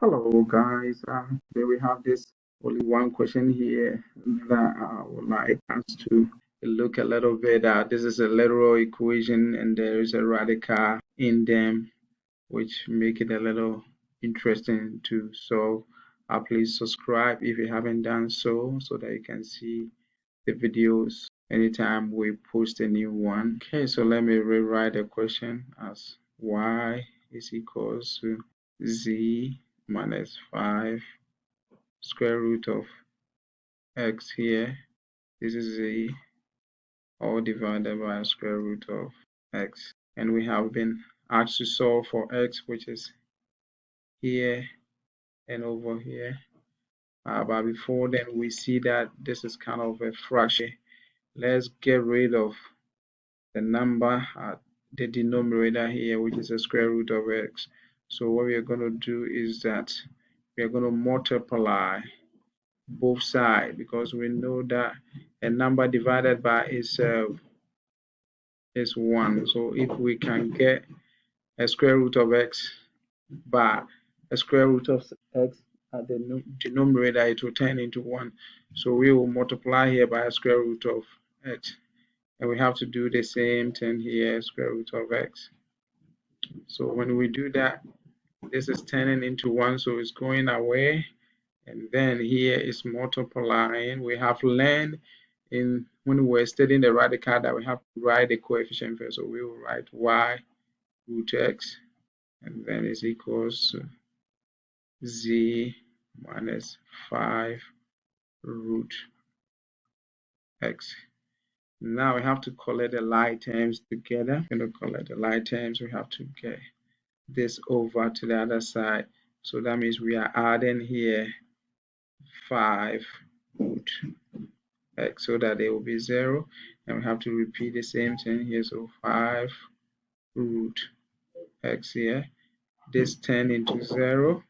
Hello, guys. Today we have this only one question here that I would like us to look a little bit at. This is a literal equation, and there is a radical in them, which make it a little interesting to solve. Please subscribe if you haven't done so, so that you can see the videos anytime we post a new one. Okay, so let me rewrite the question as y is equals to z minus 5 square root of x here. This is z all divided by square root of x. And we have been asked to solve for x, which is here and over here. But before then, we see that this is kind of a fraction. Let's get rid of the number at the denominator here, which is the square root of x. So what we are going to do is that we are going to multiply both sides, because we know that a number divided by itself is 1. So if we can get a square root of x by a square root of x at the denominator, it will turn into 1. So we will multiply here by a square root of x. And we have to do the same thing here, square root of x. So when we do that, this is turning into 1, so it's going away. And then here is multiplying. We have learned when we're studying the radical that we have to write the coefficient first. So we will write y root x, and then is equals to z minus 5 root x. Now we have to collect the like terms together. We're going to collect the like terms. We have to get this over to the other side. So that means we are adding here 5 root x so that it will be 0. And we have to repeat the same thing here. So 5 root x here. This turn into 0.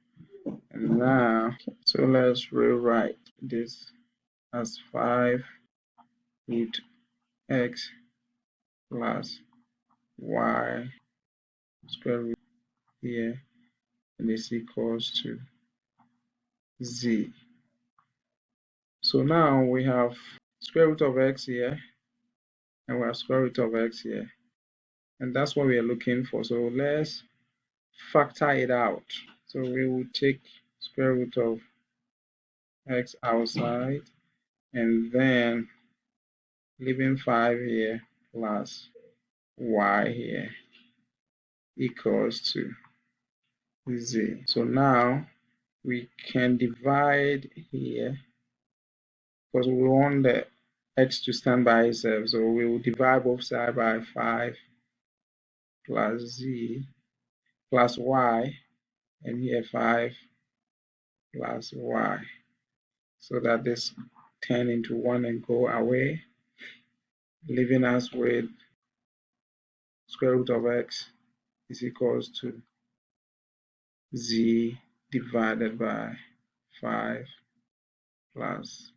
And now, so let's rewrite this as 5 root x plus y square root here, and is equals to z. So now we have square root of x here, and we have square root of x here. And that's what we are looking for. So let's factor it out. So we will take square root of x outside, and then leaving 5 here plus y here equals to z. So now we can divide here, because we want the x to stand by itself. So we will divide both sides by 5 plus z plus y, and here 5 plus y, so that this turn into 1 and go away, leaving us with square root of x is equals to z divided by 5 plus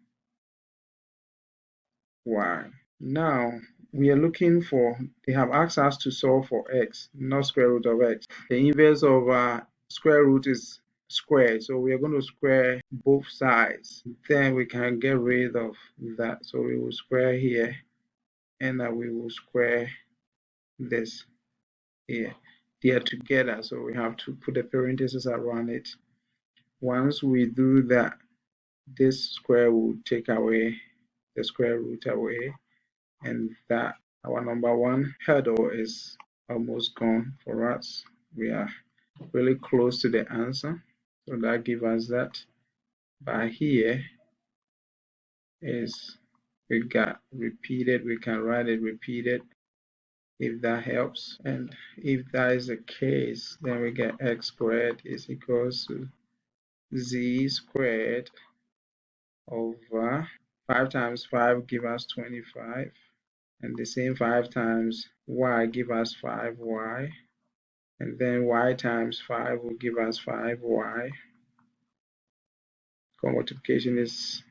y. Now we are looking for, they have asked us to solve for x, not square root of x. The inverse of square root is square, so we are going to square both sides. Then we can get rid of that. So we will square here, and we will square this here. They are together, so we have to put the parentheses around it. Once we do that, this square will take away the square root away, and that our number one hurdle is almost gone for us. We are really close to the answer, so that gives us that. But here is, we got repeated. We can write it repeated if that helps. And if that is the case, then we get x squared is equals to z squared over 5 times 5 give us 25, and the same 5 times y give us 5y, and then y times 5 will give us 5y. Multiplication is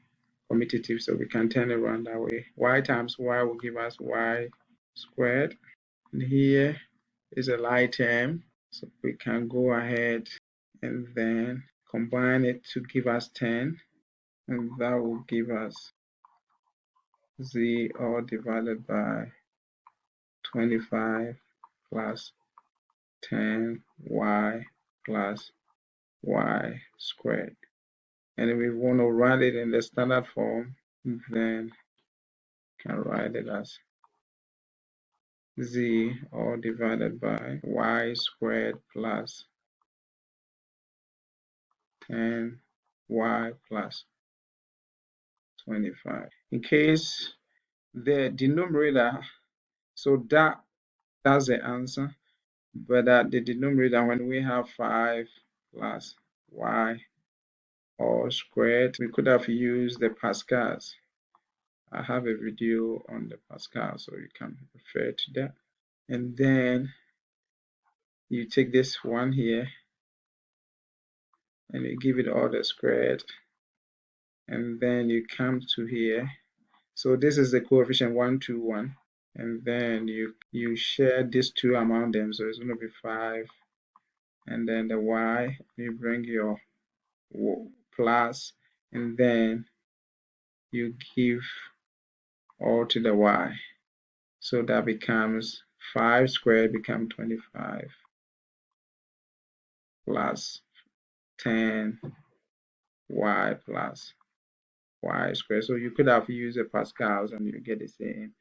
commutative, so we can turn it around that way. Y times y will give us y squared, and here is a like term, so we can go ahead and then combine it to give us 10, and that will give us z all divided by 25 plus 10y plus y squared. And if we want to write it in the standard form, then can write it as z all divided by y squared plus 10y plus 25. In case the denominator, so that's the answer, but the denominator, when we have 5 plus y all squared, we could have used the Pascals. I have a video on the Pascal, so you can refer to that. And then you take this one here and you give it all the squared, and then you come to here. So this is the coefficient 1, 2, 1, and then you share these two among them, so it's going to be 5, and then the y, you bring your plus, and then you give all to the y, so that becomes 5 squared become 25 plus 10 y plus y squared. So you could have used the Pascals and you get the same,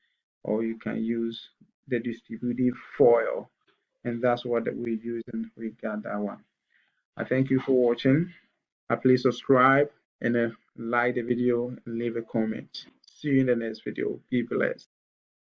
or you can use the distributive FOIL, and that's what we use, and we got that one. I thank you for watching. Please subscribe and like the video and leave a comment. See you in the next video. Be blessed.